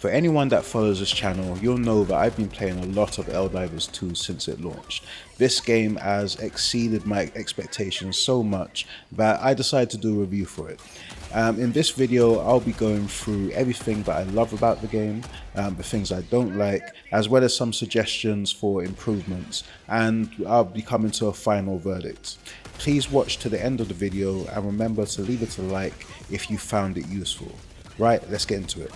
For anyone that follows this channel, you'll know that I've been playing a lot of Helldivers 2 since it launched. This game has exceeded my expectations so much that I decided to do a review for it. In this video, I'll be going through everything that I love about the game, the things I don't like, as well as some suggestions for improvements, and I'll be coming to a final verdict. Please watch to the end of the video and remember to leave it a like if you found it useful. Right, let's get into it.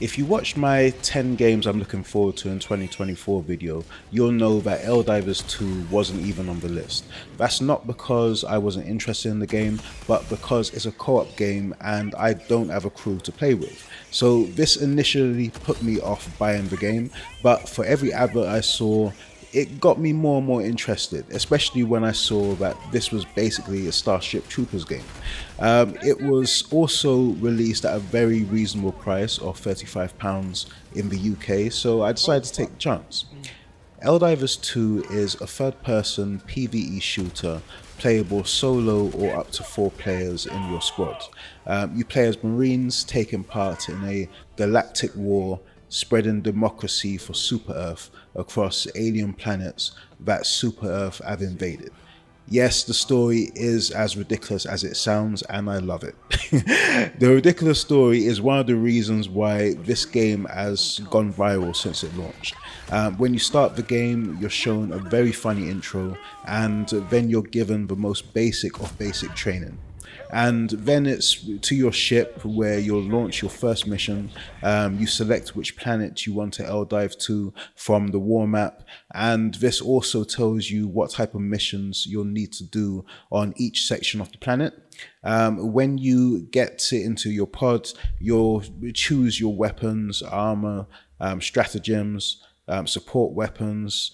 If you watched my 10 games I'm looking forward to in 2024 video, you'll know that Helldivers 2 wasn't even on the list. That's not because I wasn't interested in the game, but because it's a co-op game and I don't have a crew to play with. So this initially put me off buying the game, but for every advert I saw, it got me more and more interested, especially when I saw that this was basically a Starship Troopers game. It was also released at a very reasonable price of £35 in the UK, so I decided to take the chance. Helldivers 2 is a third-person PvE shooter, playable solo or up to 4 players in your squad. You play as Marines taking part in a galactic war, spreading democracy for Super Earth across alien planets that Super Earth have invaded. Yes, the story is as ridiculous as it sounds, and I love it. The ridiculous story is one of the reasons why this game has gone viral since it launched. When you start the game, you're shown a very funny intro, and then you're given the most basic of basic training. And then it's to your ship where you'll launch your first mission. You select which planet you want to Helldive to from the war map, and this also tells you what type of missions you'll need to do on each section of the planet. When you get into your pod, you'll choose your weapons, armor, stratagems, support weapons,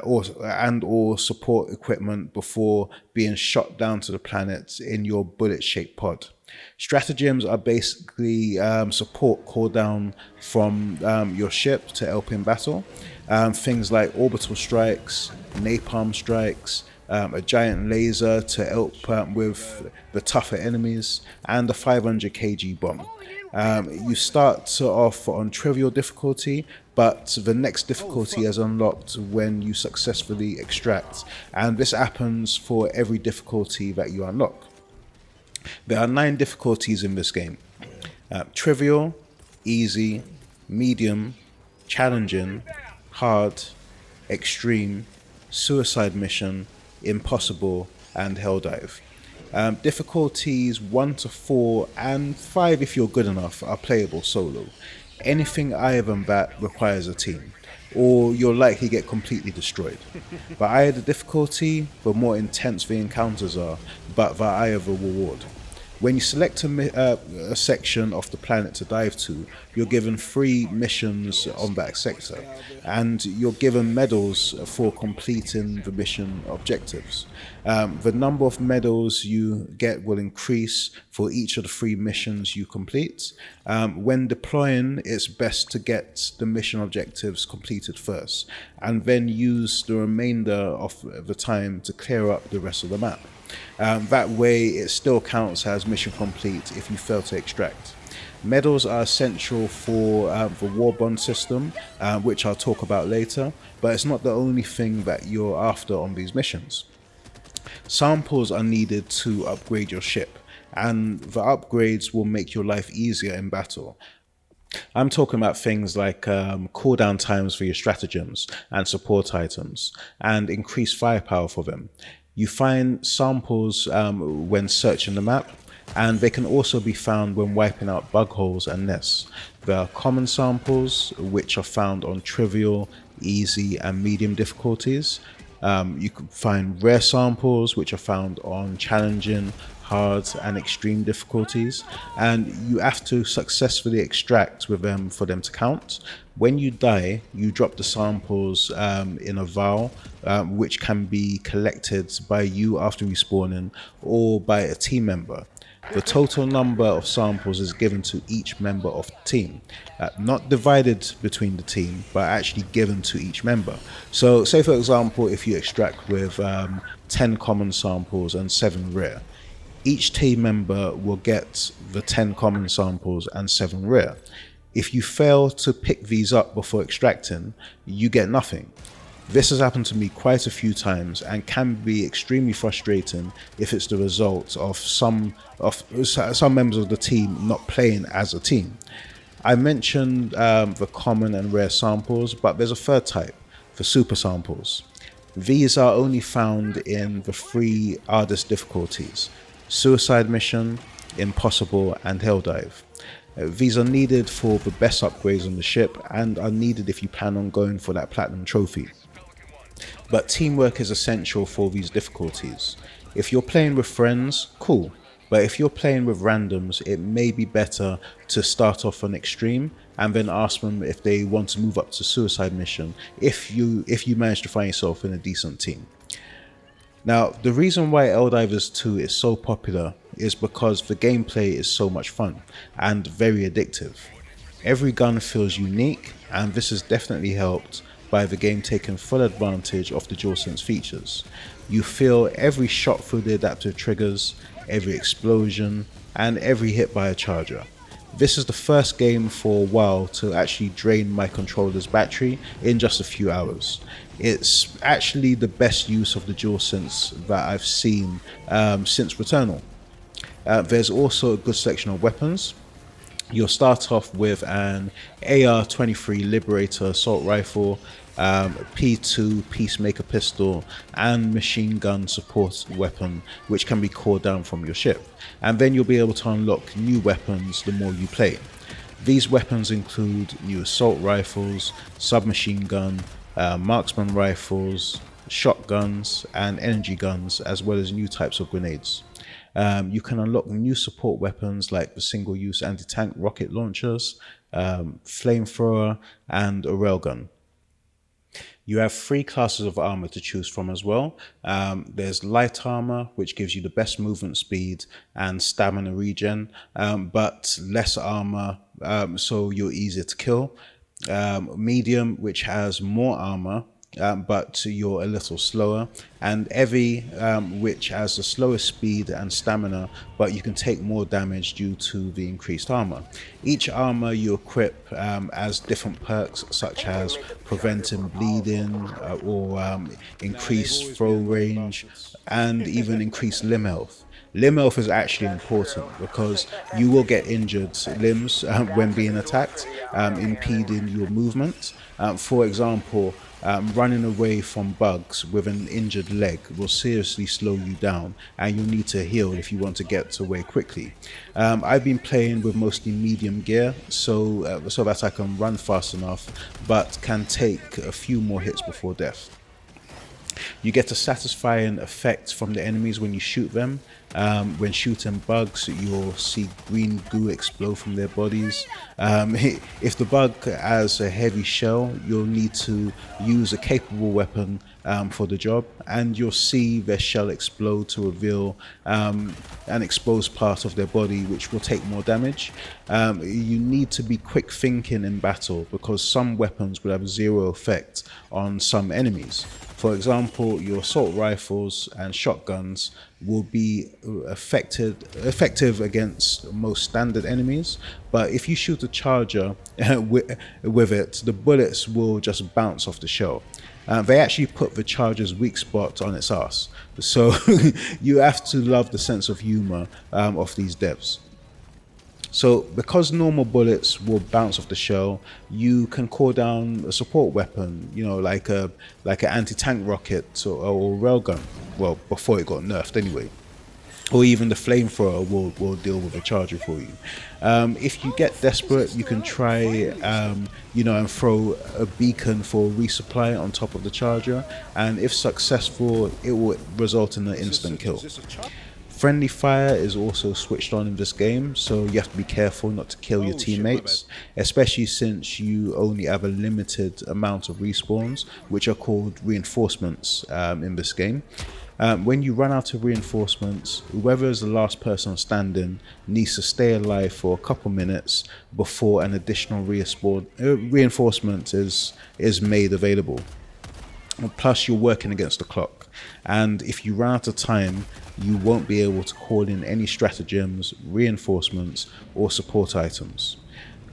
or support equipment before being shot down to the planet in your bullet-shaped pod. Stratagems are basically support called down from your ship to help in battle. Things like orbital strikes, napalm strikes, a giant laser to help with the tougher enemies, and a 500 kg bomb. You start off on trivial difficulty, but the next difficulty is unlocked when you successfully extract, and this happens for every difficulty that you unlock. There are 9 difficulties in this game: trivial, easy, medium, challenging, hard, extreme, suicide mission, impossible, and Helldive. Difficulties 1 to 4 and 5, if you're good enough, are playable solo. Anything higher than that requires a team, or you'll likely get completely destroyed. The higher the difficulty, the more intense the encounters are, but the higher the reward. When you select a section of the planet to dive to, you're given 3 missions on that sector, and you're given medals for completing the mission objectives. The number of medals you get will increase for each of the 3 missions you complete. When deploying, it's best to get the mission objectives completed first, and then use the remainder of the time to clear up the rest of the map. That way it still counts as mission complete if you fail to extract. Medals are essential for the war bond system, which I'll talk about later, but it's not the only thing that you're after on these missions. Samples are needed to upgrade your ship, and the upgrades will make your life easier in battle. I'm talking about things like cooldown times for your stratagems and support items, and increased firepower for them. You find samples when searching the map, and they can also be found when wiping out bug holes and nests. There are common samples, which are found on trivial, easy, and medium difficulties. You can find rare samples, which are found on challenging, hard, and extreme difficulties, and you have to successfully extract with them for them to count. When you die, you drop the samples in a vial, which can be collected by you after respawning or by a team member. The total number of samples is given to each member of the team, not divided between the team, but actually given to each member. So say for example, if you extract with 10 common samples and 7 rare, each team member will get the 10 common samples and 7 rare. If you fail to pick these up before extracting, you get nothing. This has happened to me quite a few times and can be extremely frustrating if it's the result of some members of the team not playing as a team. I mentioned the common and rare samples, but there's a third type, the super samples. These are only found in the three hardest difficulties: Suicide Mission, Impossible, and Helldive. These are needed for the best upgrades on the ship and are needed if you plan on going for that platinum trophy. But teamwork is essential for these difficulties. If you're playing with friends, cool. But if you're playing with randoms, it may be better to start off on extreme and then ask them if they want to move up to suicide mission if you manage to find yourself in a decent team. Now, the reason why Helldivers 2 is so popular is because the gameplay is so much fun and very addictive. Every gun feels unique, and this is definitely helped by the game taking full advantage of the DualSense features. You feel every shot through the adaptive triggers, every explosion, and every hit by a charger. This is the first game for a while to actually drain my controller's battery in just a few hours. It's actually the best use of the DualSense that I've seen since Returnal. There's also a good selection of weapons. You'll start off with an AR-23 Liberator assault rifle, P2 Peacemaker pistol, and machine gun support weapon, which can be called down from your ship. And then you'll be able to unlock new weapons the more you play. These weapons include new assault rifles, submachine gun, marksman rifles, shotguns, and energy guns, as well as new types of grenades. You can unlock new support weapons like the single-use anti-tank rocket launchers, flamethrower, and a railgun. You have three classes of armor to choose from as well. There's light armor, which gives you the best movement speed and stamina regen, but less armor, so you're easier to kill. Medium, which has more armor, but you're a little slower, and heavy, which has the slowest speed and stamina, but you can take more damage due to the increased armor. Each armor you equip has different perks, such as preventing bleeding, or increased throw range, and even increased limb health. Limb health is actually important because you will get injured limbs when being attacked, impeding your movement. For example, running away from bugs with an injured leg will seriously slow you down, and you'll need to heal if you want to get away quickly. I've been playing with mostly medium gear so that I can run fast enough, but can take a few more hits before death. You get a satisfying effect from the enemies when you shoot them. When shooting bugs, you'll see green goo explode from their bodies. If the bug has a heavy shell, you'll need to use a capable weapon for the job, and you'll see their shell explode to reveal an exposed part of their body, which will take more damage. You need to be quick thinking in battle because some weapons will have zero effect on some enemies. For example, your assault rifles and shotguns will be effective against most standard enemies, but if you shoot a charger with it, the bullets will just bounce off the shell. They actually put the charger's weak spot on its ass, so you have to love the sense of humor of these devs. So because normal bullets will bounce off the shell, you can call down a support weapon, like an anti-tank rocket or railgun. Well, before it got nerfed anyway. Or even the flamethrower will deal with a charger for you. If you get desperate, you can try, and throw a beacon for resupply on top of the charger, and if successful, it will result in an instant kill. Friendly fire is also switched on in this game, so you have to be careful not to kill your teammates, especially since you only have a limited amount of respawns, which are called reinforcements in this game. When you run out of reinforcements, whoever is the last person standing needs to stay alive for a couple minutes before an additional reinforcement is made available. Plus, you're working against the clock, and if you run out of time, you won't be able to call in any stratagems, reinforcements, or support items.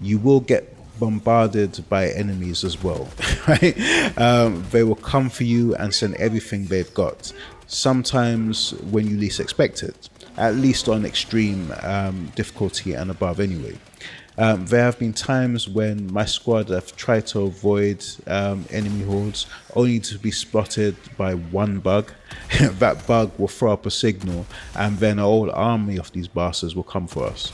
you will get bombarded by enemies as well, right? They will come for you and send everything they've got, sometimes when you least expect it, at least on extreme difficulty and above anyway. There have been times when my squad have tried to avoid enemy hordes only to be spotted by one bug. That bug will throw up a signal and then a whole army of these bastards will come for us.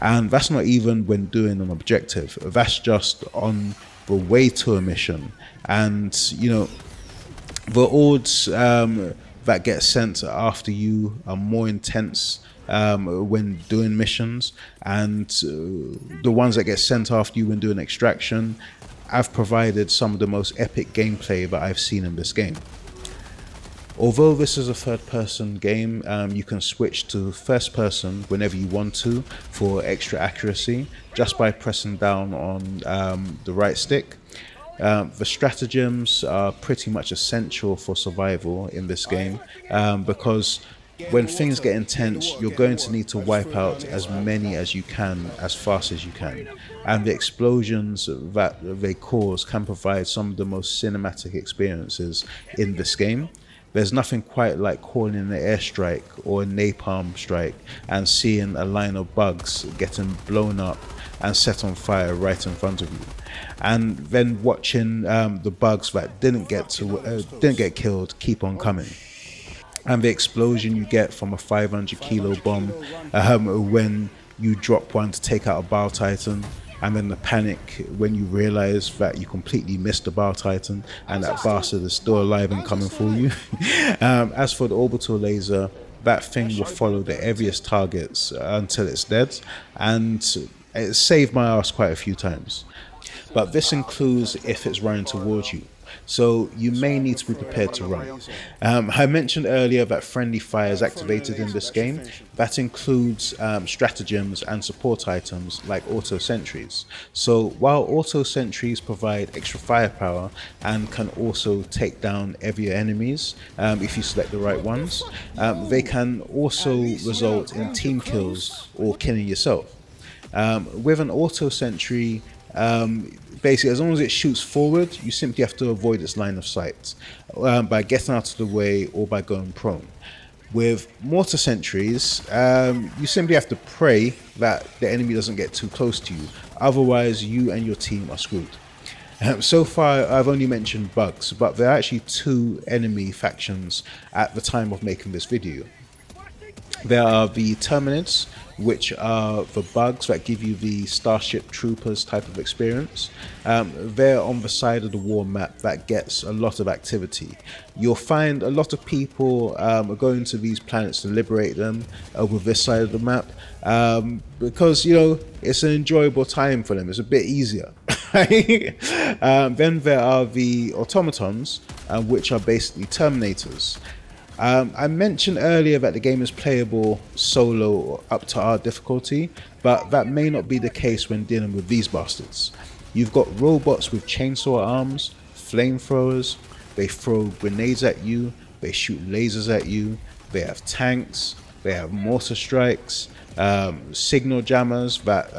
And that's not even when doing an objective, that's just on the way to a mission. And you know, the odds that get sent after you are more intense when doing missions, and the ones that get sent after you when doing extraction have provided some of the most epic gameplay that I've seen in this game. Although this is a third-person game, you can switch to first-person whenever you want to for extra accuracy, just by pressing down on the right stick. The stratagems are pretty much essential for survival in this game, because when things get intense, you're going to need to wipe out as many as you can as fast as you can. And the explosions that they cause can provide some of the most cinematic experiences in this game. There's nothing quite like calling in an airstrike or a napalm strike and seeing a line of bugs getting blown up and set on fire right in front of you, and then watching the bugs that didn't get killed keep on coming, and the explosion you get from a 500 kilo bomb when you drop one to take out a Bile Titan, and then the panic when you realize that you completely missed the Bile Titan and that bastard is still alive and coming for you. As for the orbital laser, that thing will follow the heaviest targets until it's dead, and it saved my ass quite a few times. But this includes if it's running towards you, so you may need to be prepared to run. I mentioned earlier that friendly fire is activated in this game. That includes stratagems and support items like auto sentries. So while auto sentries provide extra firepower and can also take down heavier enemies if you select the right ones, they can also result in team kills or killing yourself. With an auto sentry, basically, as long as it shoots forward, you simply have to avoid its line of sight by getting out of the way or by going prone. With mortar sentries, you simply have to pray that the enemy doesn't get too close to you, otherwise you and your team are screwed. So far I've only mentioned bugs, but there are actually two enemy factions at the time of making this video. There are the Terminids, which are the bugs that give you the Starship Troopers type of experience. They're on the side of the war map that gets a lot of activity. You'll find a lot of people are going to these planets to liberate them with this side of the map, because, you know, it's an enjoyable time for them. It's a bit easier. Then there are the automatons, which are basically Terminators. I mentioned earlier that the game is playable solo up to hard difficulty, but that may not be the case when dealing with these bastards. You've got robots with chainsaw arms, flamethrowers, they throw grenades at you, they shoot lasers at you, they have tanks, they have mortar strikes, signal jammers that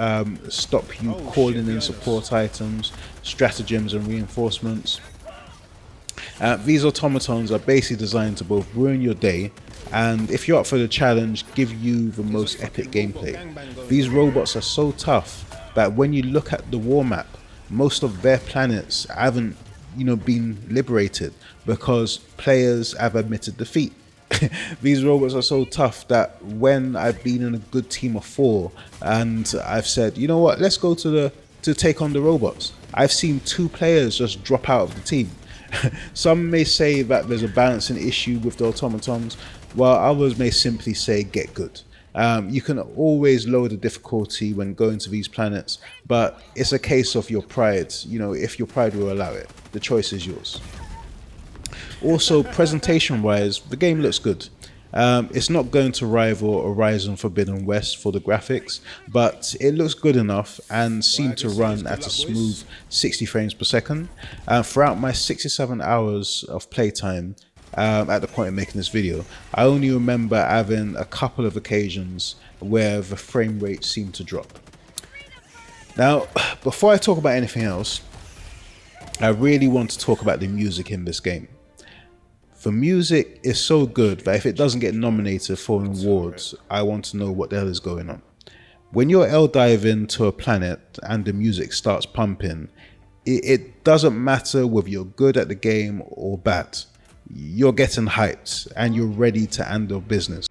stop you calling in support items, stratagems and reinforcements. These automatons are basically designed to both ruin your day and, if you're up for the challenge, give you the most epic gameplay. These robots are so tough that when you look at the war map, most of their planets haven't, been liberated because players have admitted defeat. These robots are so tough that when I've been in a good team of 4 and I've said, you know what, let's go to take on the robots, I've seen 2 players just drop out of the team. Some may say that there's a balancing issue with the automatons, while others may simply say get good. You can always lower the difficulty when going to these planets, but it's a case of your pride. If your pride will allow it, the choice is yours. Also, presentation wise, the game looks good. It's not going to rival Horizon Forbidden West for the graphics, but it looks good enough and seemed to run at a smooth 60 frames per second. Throughout my 67 hours of playtime at the point of making this video, I only remember having a couple of occasions where the frame rate seemed to drop. Now, before I talk about anything else, I really want to talk about the music in this game. The music is so good that if it doesn't get nominated for awards, I want to know what the hell is going on. When you're diving to a planet and the music starts pumping, it doesn't matter whether you're good at the game or bad. You're getting hyped and you're ready to handle business.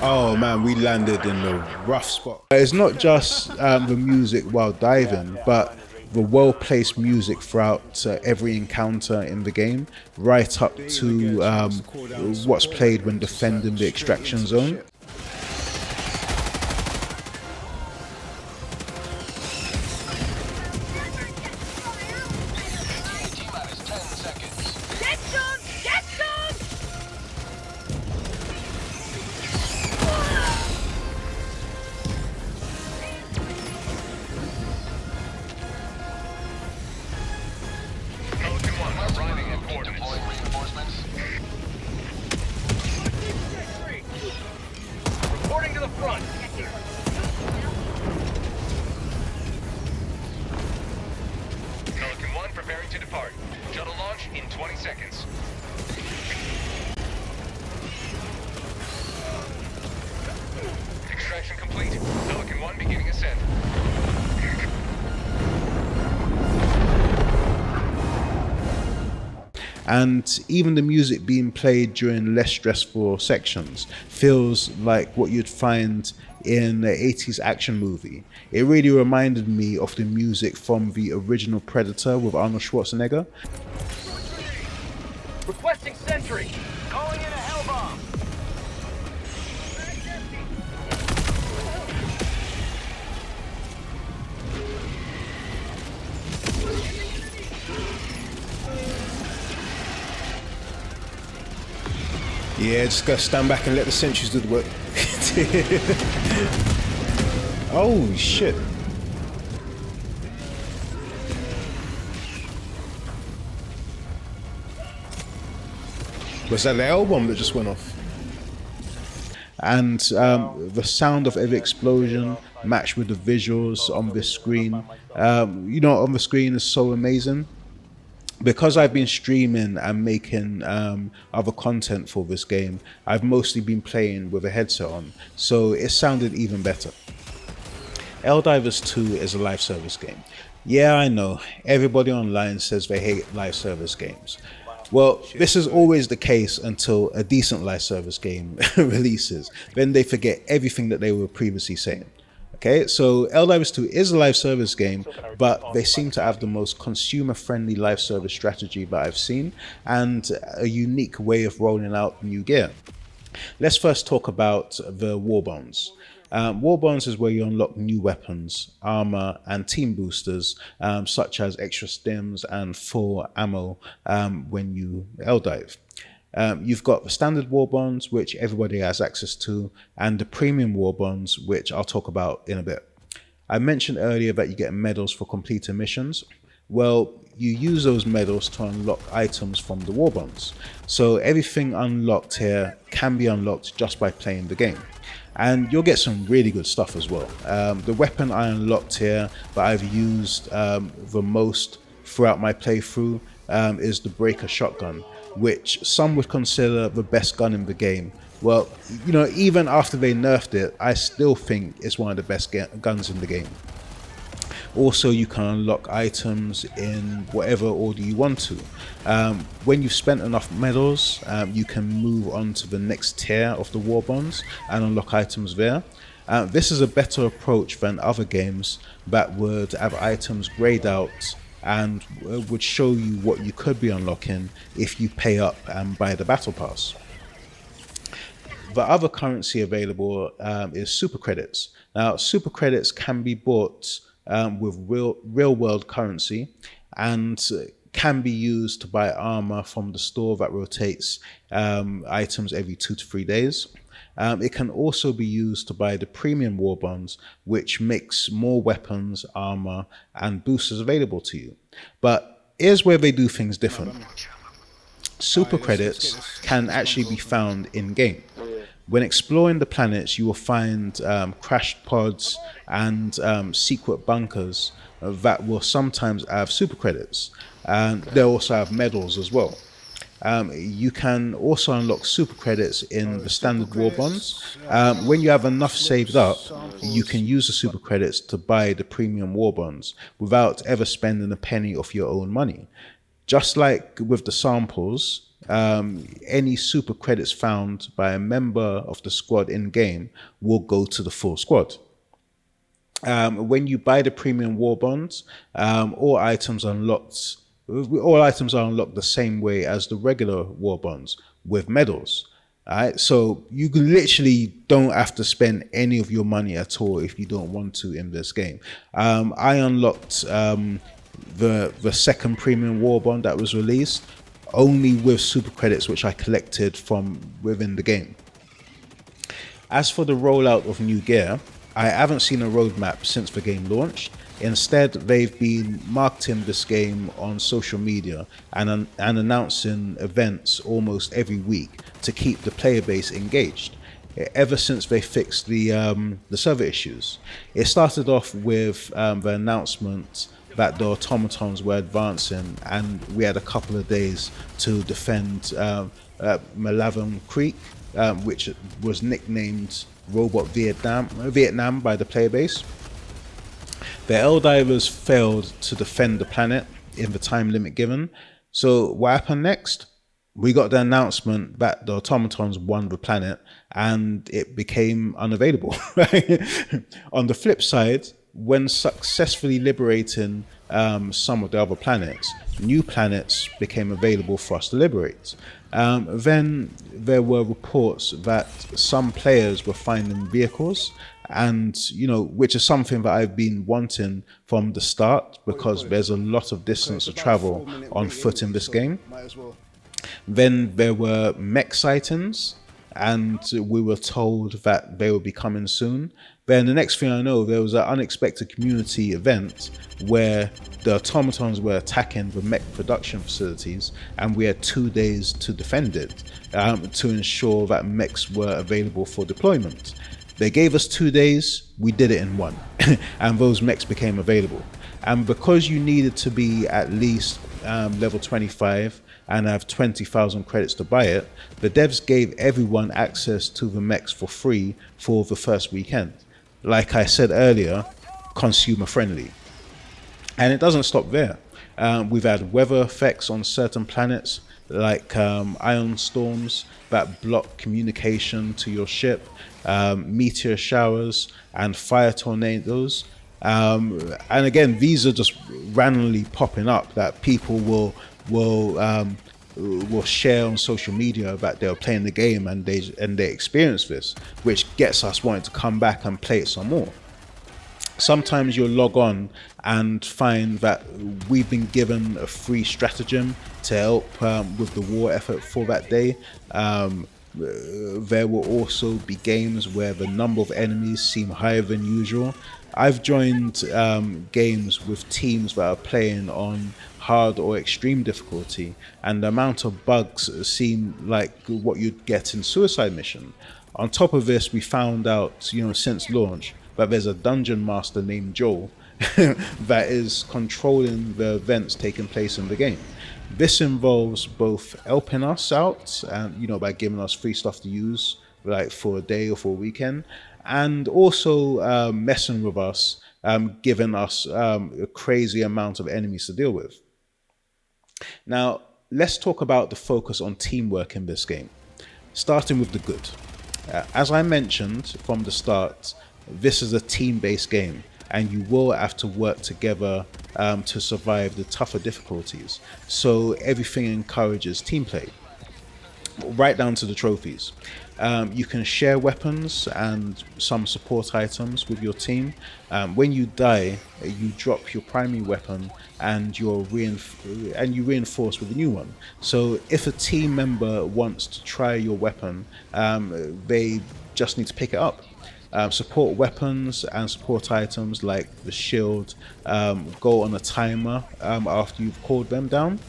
Oh man, we landed in the rough spot. It's not just the music while diving, but the well-placed music throughout every encounter in the game, right up to what's played when defending the extraction zone. Preparing to depart. Shuttle launch in 20 seconds. Extraction complete. Pelican 1 beginning ascent. And even the music being played during less stressful sections feels like what you'd find in an 80s action movie. It really reminded me of the music from the original Predator with Arnold Schwarzenegger. Requesting sentry. Calling in a hell bomb. Yeah, just gotta stand back and let the sentries do the work. Oh shit. Was that the L bomb that just went off? And the sound of every explosion matched with the visuals on this screen, on the screen is so amazing. Because I've been streaming and making other content for this game, I've mostly been playing with a headset on, so it sounded even better. Helldivers 2 is a live service game. Yeah, I know, everybody online says they hate live service games. Well, this is always the case until a decent live service game releases. Then they forget everything that they were previously saying. Okay, so Helldivers 2 is a live service game, but they seem to have the most consumer-friendly live service strategy that I've seen, and a unique way of rolling out new gear. Let's first talk about the War Bonds. War Bonds is where you unlock new weapons, armor, and team boosters, such as extra stims and full ammo when you Helldive. You've got the standard war bonds, which everybody has access to, and the premium war bonds, which I'll talk about in a bit. I mentioned earlier that you get medals for completing missions. Well, you use those medals to unlock items from the war bonds. So everything unlocked here can be unlocked just by playing the game. And you'll get some really good stuff as well. The weapon I unlocked here that I've used the most throughout my playthrough is the Breaker shotgun, which some would consider the best gun in the game. Well, even after they nerfed it, I still think it's one of the best guns in the game. Also, you can unlock items in whatever order you want to. When you've spent enough medals, you can move on to the next tier of the war bonds and unlock items there. This is a better approach than other games that would have items grayed out and would show you what you could be unlocking if you pay up and buy the battle pass. The other currency available is super credits. Now, super credits can be bought with real world currency and can be used to buy armor from the store that rotates items every 2 to 3 days. It can also be used to buy the premium war bonds, which makes more weapons, armor, and boosters available to you. But here's where they do things different. Super credits can actually be found in game. When exploring the planets, you will find crashed pods and secret bunkers that will sometimes have super credits. And they'll also have medals as well. You can also unlock super credits in the standard war bonds. When you have enough saved up, you can use the super credits to buy the premium war bonds without ever spending a penny of your own money. Just like with the samples, any super credits found by a member of the squad in game will go to the full squad. When you buy the premium war bonds, all items are unlocked the same way as the regular war bonds with medals. Alright, so you literally don't have to spend any of your money at all if you don't want to in this game. I unlocked the second premium war bond that was released only with super credits which I collected from within the game. As for the rollout of new gear, I haven't seen a roadmap since the game launched. Instead, they've been marketing this game on social media and announcing events almost every week to keep the player base engaged. Ever since they fixed the server issues, it started off with the announcement that the automatons were advancing, and we had a couple of days to defend Malavan Creek, which was nicknamed Robot Vietnam by the player base. The Helldivers failed to defend the planet in the time limit given. So what happened next? We got the announcement that the automatons won the planet and it became unavailable. On the flip side, when successfully liberating some of the other planets, new planets became available for us to liberate. Then there were reports that some players were finding vehicles, and which is something that I've been wanting from the start, because there's a lot of distance to travel on foot in this game. Then there were mech sightings, and we were told that they would be coming soon. Then the next thing I know, there was an unexpected community event where the automatons were attacking the mech production facilities, and we had 2 days to defend it to ensure that mechs were available for deployment. They gave us 2 days, we did it in 1, and those mechs became available. And because you needed to be at least level 25 and have 20,000 credits to buy it, the devs gave everyone access to the mechs for free for the first weekend. Like I said earlier, consumer friendly. And it doesn't stop there. We've had weather effects on certain planets, like ion storms that block communication to your ship, meteor showers, and fire tornadoes. And again, these are just randomly popping up that people will share on social media that they're playing the game and they experience this, which gets us wanting to come back and play it some more. Sometimes you'll log on and find that we've been given a free stratagem to help with the war effort for that day. There will also be games where the number of enemies seem higher than usual. I've joined games with teams that are playing on hard or extreme difficulty, and the amount of bugs seem like what you'd get in Suicide Mission. On top of this, we found out, since launch, that there's a dungeon master named Joel that is controlling the events taking place in the game. This involves both helping us out, and by giving us free stuff to use, like for a day or for a weekend, and also messing with us, giving us a crazy amount of enemies to deal with. Now, let's talk about the focus on teamwork in this game, starting with the good. As I mentioned from the start, this is a team-based game, and you will have to work together to survive the tougher difficulties. So everything encourages team play, right down to the trophies. You can share weapons and some support items with your team. When you die, you drop your primary weapon and you reinforce with a new one. So if a team member wants to try your weapon, they just need to pick it up. Support weapons and support items like the shield go on a timer after you've called them down.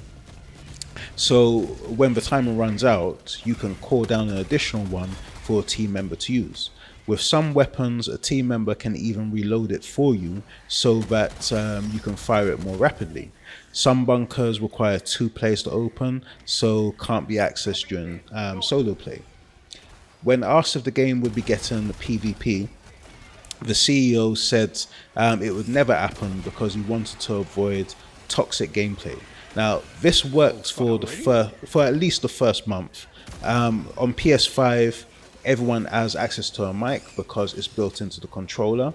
So when the timer runs out, you can call down an additional one for a team member to use. With some weapons, a team member can even reload it for you so that you can fire it more rapidly. Some bunkers require 2 players to open, so can't be accessed during solo play. When asked if the game would be getting the PvP, the CEO said it would never happen because he wanted to avoid toxic gameplay. Now, this worked for at least the first month. On PS5, everyone has access to a mic because it's built into the controller,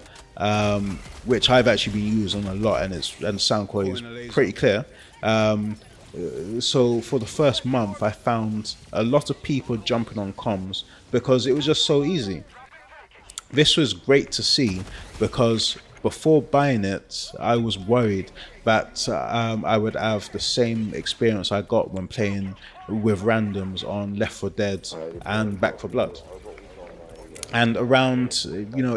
which I've actually been using a lot, and the sound quality is pretty clear. So for the first month, I found a lot of people jumping on comms because it was just so easy. This was great to see because before buying it, I was worried that I would have the same experience I got when playing with randoms on Left 4 Dead and Back 4 Blood. And around,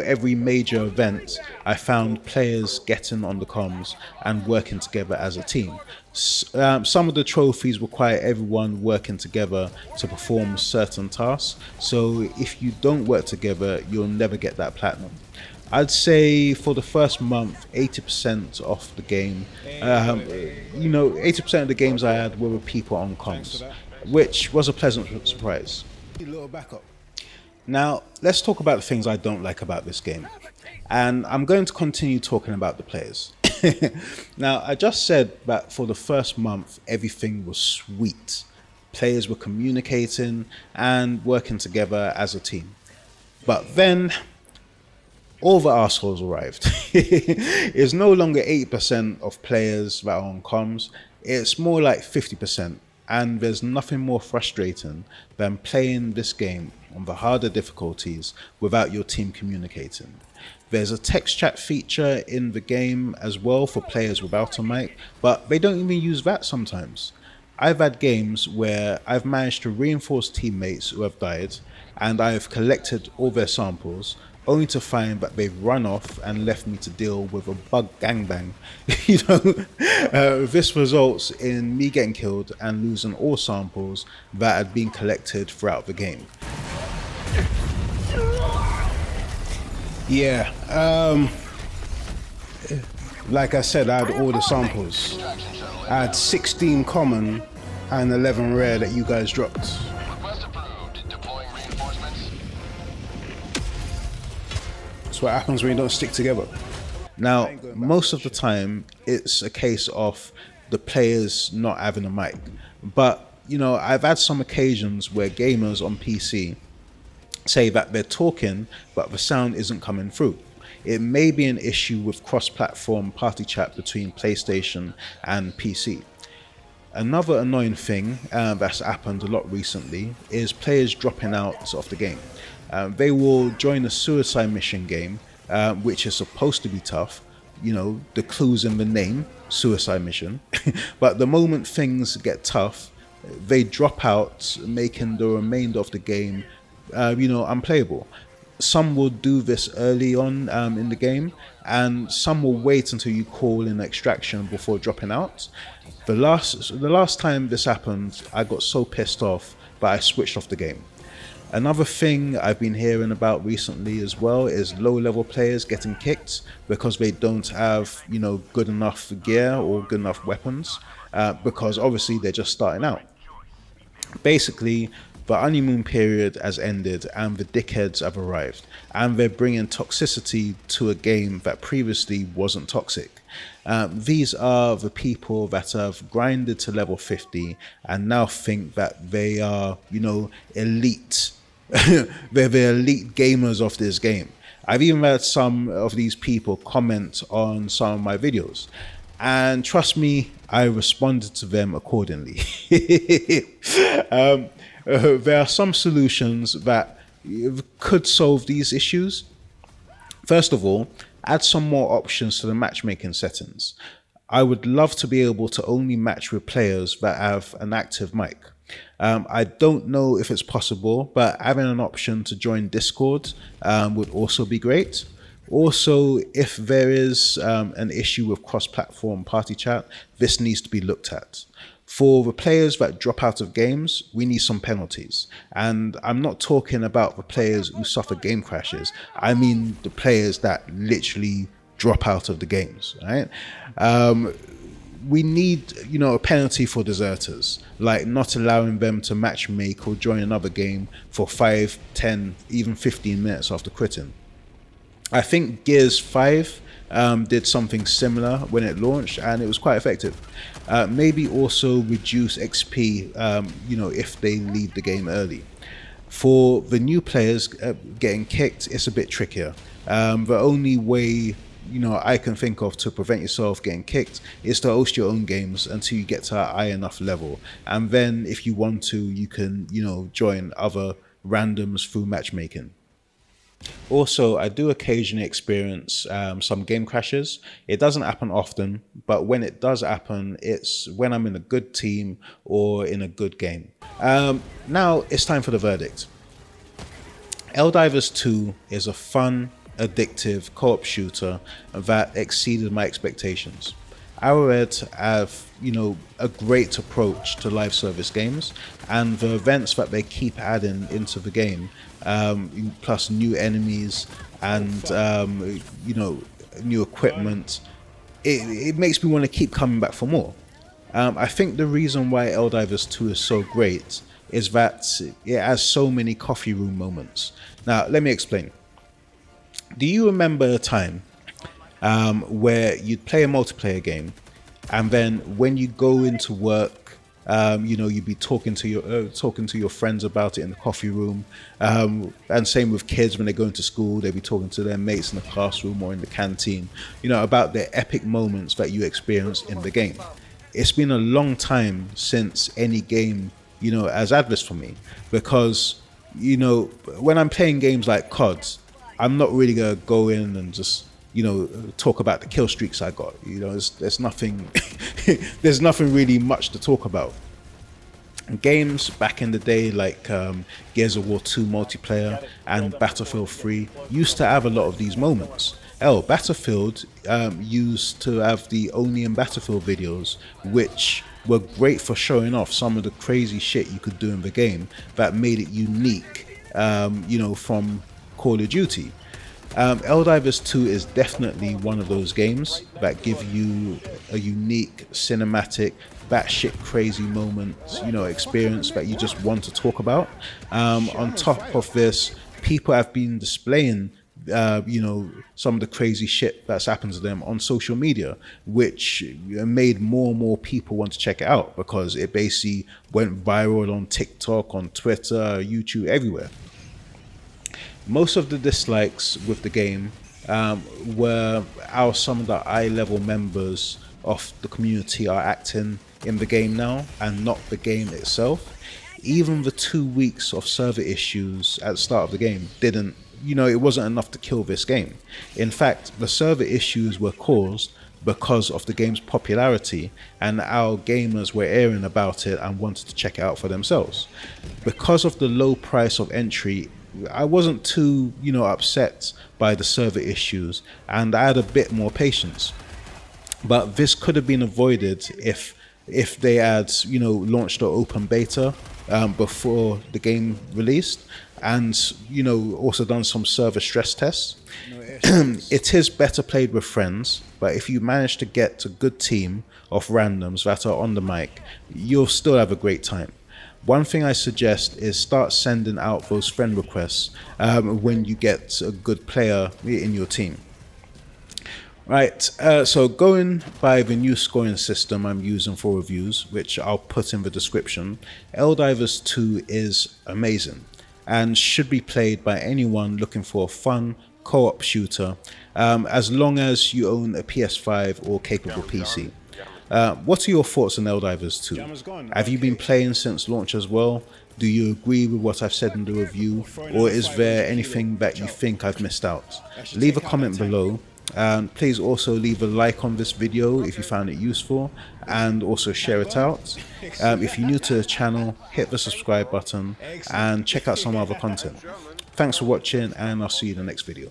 every major event, I found players getting on the comms and working together as a team. Some of the trophies require everyone working together to perform certain tasks. So if you don't work together, you'll never get that platinum. I'd say for the first month, 80% of the game, 80% of the games I had were with people on comms, which was a pleasant surprise. A little backup. Now, let's talk about the things I don't like about this game. And I'm going to continue talking about the players. Now, I just said that for the first month, everything was sweet. Players were communicating and working together as a team. But then, all the assholes arrived. It's no longer 80% of players that are on comms. It's more like 50%. And there's nothing more frustrating than playing this game on the harder difficulties without your team communicating. There's a text chat feature in the game as well for players without a mic, but they don't even use that sometimes. I've had games where I've managed to reinforce teammates who have died, and I've collected all their samples, only to find that they've run off and left me to deal with a bug gangbang. This results in me getting killed and losing all samples that had been collected throughout the game. Yeah, like I said, I had all the samples. I had 16 common and 11 rare that you guys dropped. Request approved. Deploying reinforcements. That's what happens when you don't stick together. Now, most of the time, it's a case of the players not having a mic. But, I've had some occasions where gamers on PC say that they're talking, but the sound isn't coming through. It may be an issue with cross-platform party chat between PlayStation and PC. Another annoying thing that's happened a lot recently is players dropping out of the game. They will join a suicide mission game, which is supposed to be tough. The clue's in the name, suicide mission. But the moment things get tough, they drop out, making the remainder of the game unplayable. Some will do this early on in the game, and some will wait until you call in extraction before dropping out. The last time this happened, I got so pissed off that I switched off the game. Another thing I've been hearing about recently as well is low-level players getting kicked because they don't have, good enough gear or good enough weapons, because obviously they're just starting out. Basically, the honeymoon period has ended and the dickheads have arrived, and they're bringing toxicity to a game that previously wasn't toxic. These are the people that have grinded to level 50 and now think that they are, elite. They're the elite gamers of this game. I've even had some of these people comment on some of my videos, and trust me, I responded to them accordingly. There are some solutions that could solve these issues. First of all, add some more options to the matchmaking settings. I would love to be able to only match with players that have an active mic. I don't know if it's possible, but having an option to join Discord would also be great. Also, if there is an issue with cross-platform party chat, this needs to be looked at. For the players that drop out of games, we need some penalties. And I'm not talking about the players who suffer game crashes. I mean the players that literally drop out of the games, right? We need, a penalty for deserters, like not allowing them to match make or join another game for 5, 10, even 15 minutes after quitting. I think Gears 5 did something similar when it launched, and it was quite effective. Maybe also reduce XP, if they leave the game early. For the new players getting kicked, it's a bit trickier. The only way I can think of to prevent yourself getting kicked is to host your own games until you get to a high enough level, and then if you want to, you can join other randoms through matchmaking. Also, I do occasionally experience some game crashes. It doesn't happen often, but when it does happen, it's when I'm in a good team or in a good game. Now it's time for the verdict. Helldivers 2 is a fun, addictive co-op shooter that exceeded my expectations. Arrowhead have, a great approach to live service games, and the events that they keep adding into the game, plus new enemies and new equipment, it makes me want to keep coming back for more. I think the reason why Helldivers 2 is so great is that it has so many coffee room moments. Now, let me explain. Do you remember a time where you'd play a multiplayer game, and then when you go into work, you'd be talking to your friends about it in the coffee room, and same with kids when they go into school, they'd be talking to their mates in the classroom or in the canteen, about their epic moments that you experienced in the game. It's been a long time since any game, has had this for me, because when I'm playing games like COD, I'm not really gonna go in and just talk about the kill streaks I got. There's nothing there's nothing really much to talk about. Games back in the day like Gears of War 2 multiplayer and Battlefield 3 used to have a lot of these moments. Battlefield used to have the Only in Battlefield videos, which were great for showing off some of the crazy shit you could do in the game that made it unique, from Call of Duty. Helldivers 2 is definitely one of those games that give you a unique cinematic, batshit crazy moment, experience that you just want to talk about. On top of this, people have been displaying some of the crazy shit that's happened to them on social media, which made more and more people want to check it out, because it basically went viral on TikTok, on Twitter, YouTube, everywhere. Most of the dislikes with the game were how some of the high-level members of the community are acting in the game now, and not the game itself. Even the 2 weeks of server issues at the start of the game didn't, it wasn't enough to kill this game. In fact, the server issues were caused because of the game's popularity and how gamers were airing about it and wanted to check it out for themselves. Because of the low price of entry, I wasn't too, upset by the server issues, and I had a bit more patience. But this could have been avoided if they had, launched an open beta before the game released, and also done some server stress tests. It is better played with friends, but if you manage to get a good team of randoms that are on the mic, you'll still have a great time. One thing I suggest is start sending out those friend requests when you get a good player in your team. Right, so going by the new scoring system I'm using for reviews, which I'll put in the description, Helldivers 2 is amazing and should be played by anyone looking for a fun co-op shooter, as long as you own a PS5 or capable PC. What are your thoughts on Helldivers 2? Have you been playing since launch as well? Do you agree with what I've said in the review, or is there anything that you think I've missed out? Leave a comment below, and please also leave a like on this video if you found it useful, and also share it out. If you're new to the channel, hit the subscribe button and check out some other content. Thanks for watching, and I'll see you in the next video.